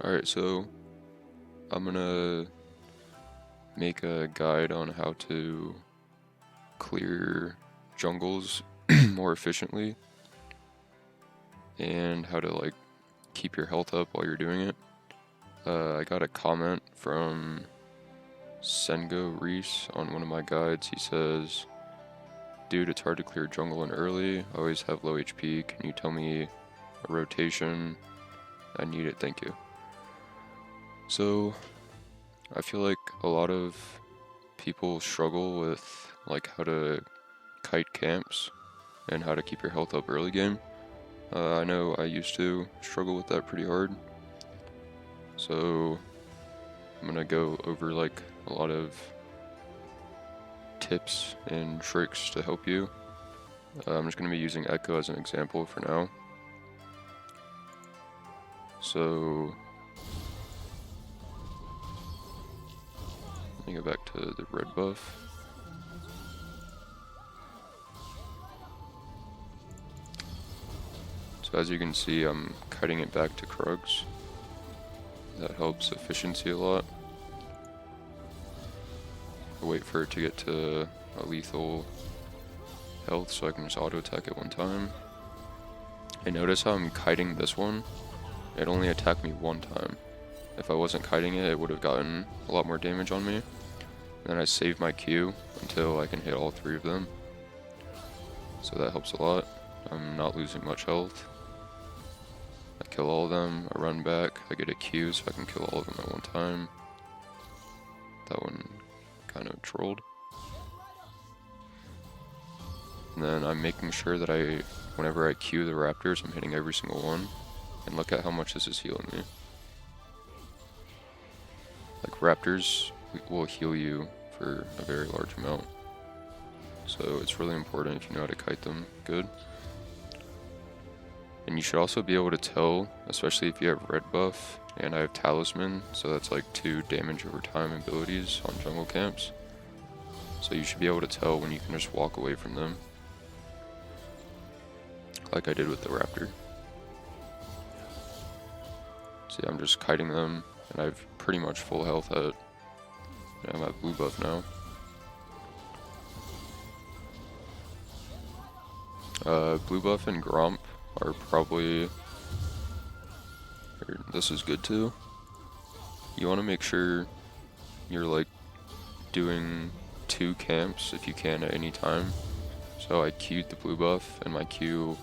Alright, so I'm gonna make a guide on how to clear jungles more efficiently and how to keep your health up while you're doing it. I got a comment from Sengo Reese on one of my guides. He says, "Dude, it's hard to clear jungle in early. I always have low HP. Can you tell me a rotation? I need it, thank you." So I feel like a lot of people struggle with how to kite camps and how to keep your health up early game. I know I used to struggle with that pretty hard. So I'm gonna go over a lot of tips and tricks to help you. I'm just gonna be using Echo as an example for now. So let me go back to the red buff. So as you can see, I'm cutting it back to Krugs. That helps efficiency a lot. I wait for it to get to a lethal health so I can just auto attack it one time. And notice how I'm kiting this one. It only attacked me one time. If I wasn't kiting it, it would have gotten a lot more damage on me. And then I save my Q until I can hit all three of them. So that helps a lot. I'm not losing much health. I kill all of them, I run back, I get a Q so I can kill all of them at one time. That one kind of trolled. And then I'm making sure that whenever I Q the raptors, I'm hitting every single one. And look at how much this is healing me. Raptors will heal you for a very large amount. So it's really important if you know how to kite them good. And you should also be able to tell, especially if you have red buff and I have talisman, so that's 2 damage over time abilities on jungle camps. So you should be able to tell when you can just walk away from them, like I did with the raptor. See, I'm just kiting them and I have pretty much full health I'm at blue buff now. Blue buff and Gromp are probably, this is good too. You want to make sure you're doing 2 camps if you can at any time. So I Q'd the blue buff and my Q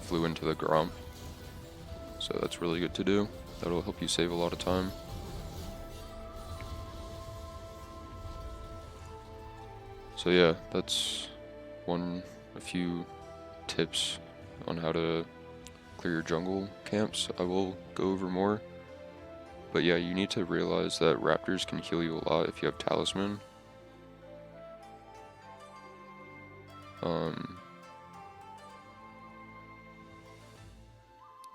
flew into the Gromp. So that's really good to do. That'll help you save a lot of time. So yeah, that's a few tips on how to clear your jungle camps. I will go over more. But yeah, you need to realize that raptors can heal you a lot if you have talisman.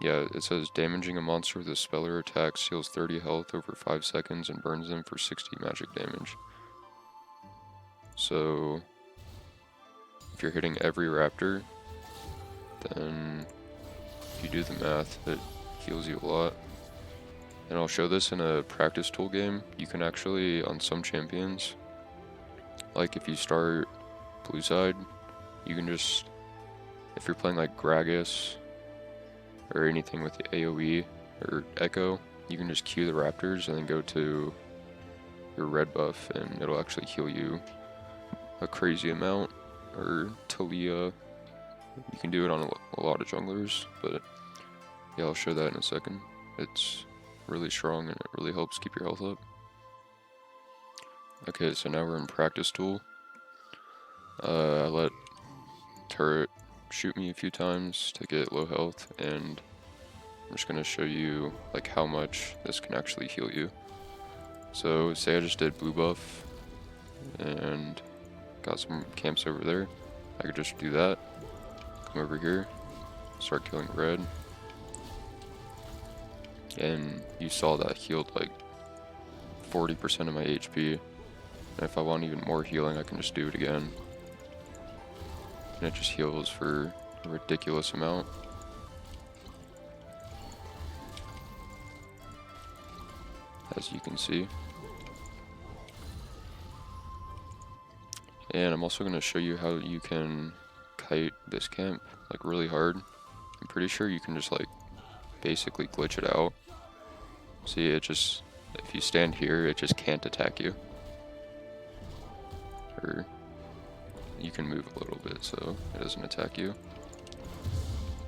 Yeah, it says damaging a monster with a spell or attack steals 30 health over 5 seconds and burns them for 60 magic damage. So if you're hitting every raptor, then if you do the math, it heals you a lot. And I'll show this in a practice tool game. You can actually, on some champions, if you start blue side, you can just, if you're playing Gragas or anything with the AoE or Echo, you can just Q the raptors and then go to your red buff and it'll actually heal you a crazy amount. Or Talia, you can do it on a lot of junglers, but yeah, I'll show that in a second. It's really strong and it really helps keep your health up. Okay, so now we're in practice tool. I let turret shoot me a few times to get low health, and I'm just gonna show you how much this can actually heal you. So say I just did blue buff and got some camps over there. I could just do that, come over here, start killing red, and you saw that healed 40% of my HP. And if I want even more healing, I can just do it again. And it just heals for a ridiculous amount. as you can see. And I'm also going to show you how you can kite this camp like really hard. I'm pretty sure you can just like basically glitch it out. See, it just, if you stand here, it just can't attack you. Or you can move a little bit so it doesn't attack you.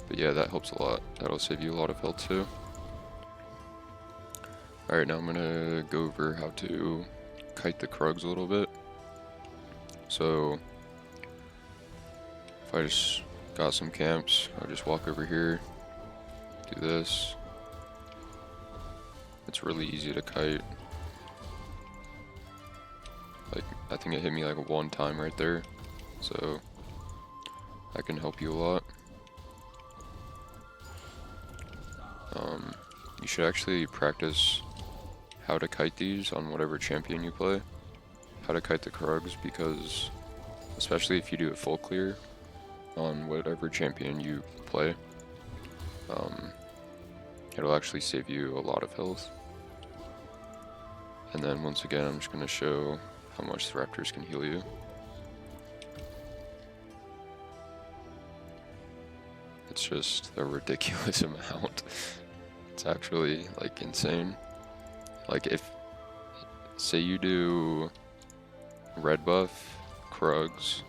But yeah, that helps a lot. That'll save you a lot of health too. Alright, now I'm gonna go over how to kite the Krugs a little bit. So, if I just got some camps, I'll just walk over here, do this. It's really easy to kite. Like, I think it hit me like one time right there, so that can help you a lot. You should actually practice how to kite these on whatever champion you play. How to kite the Krugs, because especially if you do a full clear on whatever champion you play, it'll actually save you a lot of health. And then once again, I'm just going to show how much the raptors can heal you. It's just a ridiculous amount. It's actually like insane. Like if, say you do red buff, Krugs,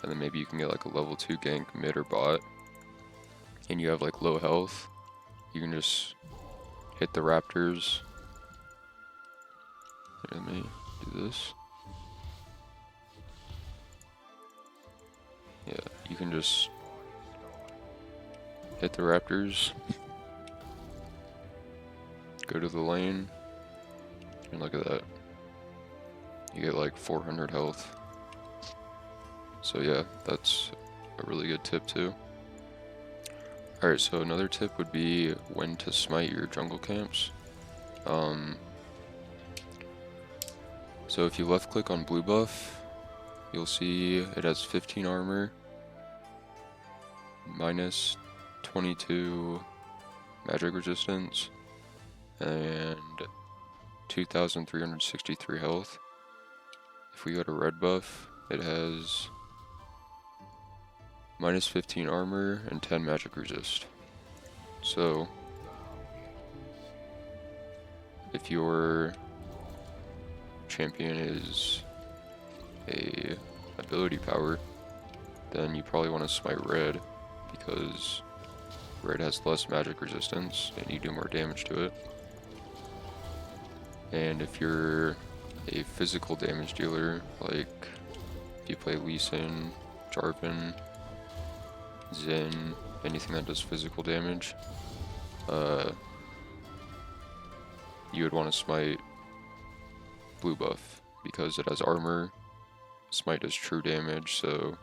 and then maybe you can get like a level 2 gank mid or bot, and you have like low health, you can just hit the raptors. Here, let me do this. Yeah, you can just hit the raptors, go to the lane, and look at that. You get like 400 health. So yeah, that's a really good tip too. Alright, so another tip would be when to smite your jungle camps. So if you left click on blue buff, you'll see it has 15 armor, minus 22 magic resistance, and 2,363 health. If we go to red buff, it has minus 15 armor and 10 magic resist. So if your champion is a ability power, then you probably want to smite red, because red has less magic resistance and you do more damage to it. And if you're a physical damage dealer, like if you play Lee Sin, Jarvan, Zen, anything that does physical damage, you would want to smite blue buff, because it has armor, smite does true damage, so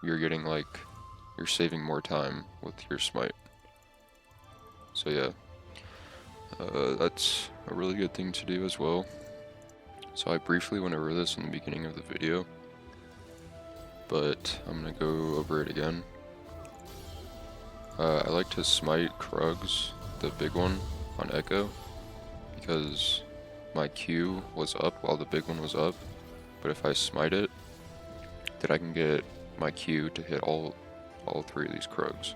you're getting like, you're saving more time with your smite. So yeah, that's a really good thing to do as well. So I briefly went over this in the beginning of the video, but I'm gonna go over it again. I like to smite Krugs, the big one, on Echo, because my Q was up while the big one was up, but if I smite it, then I can get my Q to hit all 3 of these Krugs.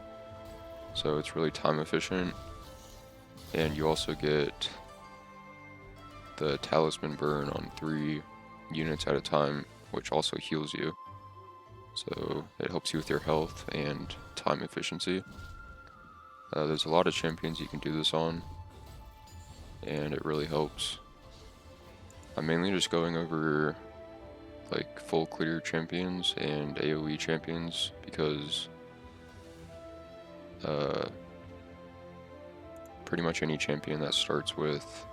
So it's really time efficient, and you also get the talisman burn on 3 units at a time, which also heals you. So it helps you with your health and time efficiency. There's a lot of champions you can do this on, and it really helps. I'm mainly just going over like full clear champions and AoE champions, because pretty much any champion that starts with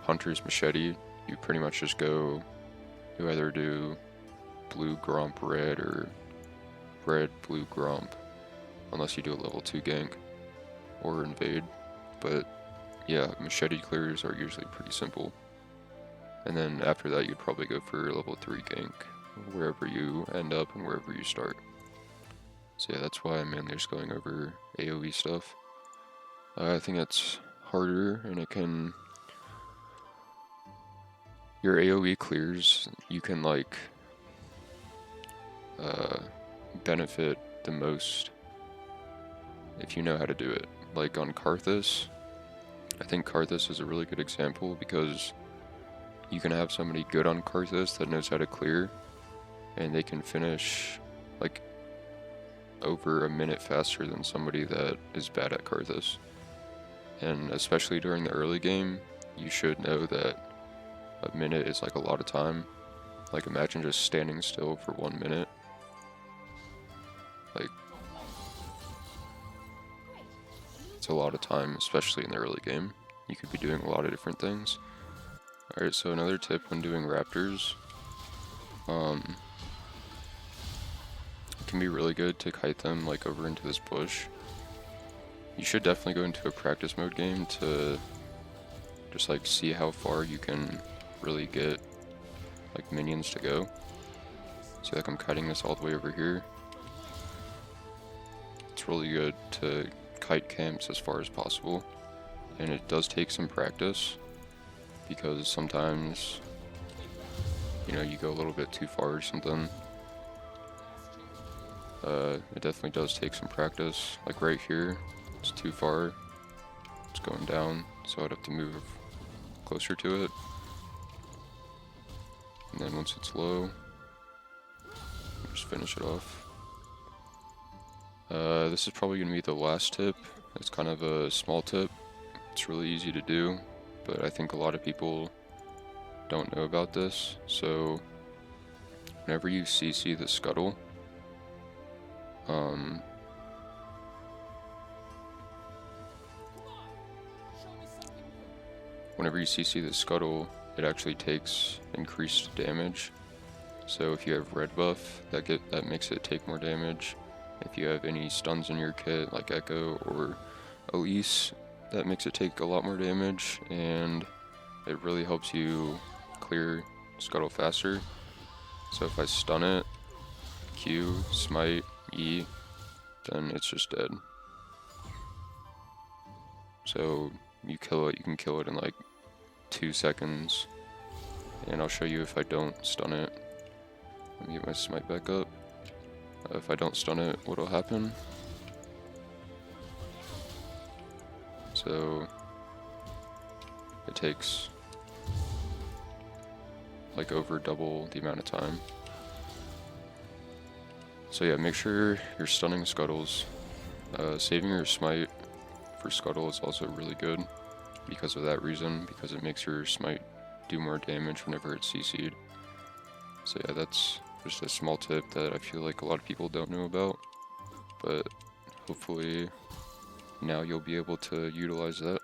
Hunter's Machete, you pretty much just go, you either do blue Gromp red or red blue Gromp, unless you do a level 2 gank or invade. But yeah, machete clears are usually pretty simple. And then after that, you'd probably go for level 3 gank, wherever you end up and wherever you start. So yeah, that's why I'm mainly just going over AoE stuff. I think that's harder, and it can... Your AoE clears, you can like benefit the most if you know how to do it. Like on Karthus, I think Karthus is a really good example because you can have somebody good on Karthus that knows how to clear, and they can finish like over a minute faster than somebody that is bad at Karthus. And especially during the early game, you should know that a minute is like a lot of time. Like imagine just standing still for 1 minute. Like, it's a lot of time, especially in the early game. You could be doing a lot of different things. Alright, so another tip when doing raptors, it can be really good to kite them like over into this bush. You should definitely go into a practice mode game to just like see how far you can really get like minions to go. See, like I'm kiting this all the way over here. It's really good to kite camps as far as possible, and it does take some practice because sometimes, you know, you go a little bit too far or something. It definitely does take some practice. Like right here, it's too far. It's going down, so I'd have to move closer to it. And then once it's low, just finish it off. This is probably going to be the last tip. It's kind of a small tip. It's really easy to do, but I think a lot of people don't know about this. So whenever you CC the scuttle, it actually takes increased damage. So if you have red buff, that makes it take more damage. If you have any stuns in your kit, like Echo or Elise, that makes it take a lot more damage, and it really helps you clear scuttle faster. So if I stun it, Q, smite, E, then it's just dead. So you kill it, you can kill it in like 2 seconds, and I'll show you if I don't stun it. Let me get my smite back up. If I don't stun it, what'll happen? So it takes like over double the amount of time. So yeah, make sure you're stunning scuttles. Saving your smite for scuttle is also really good because of that reason, because it makes your smite do more damage whenever it's CC'd. So yeah, that's just a small tip that I feel like a lot of people don't know about, but hopefully now you'll be able to utilize that.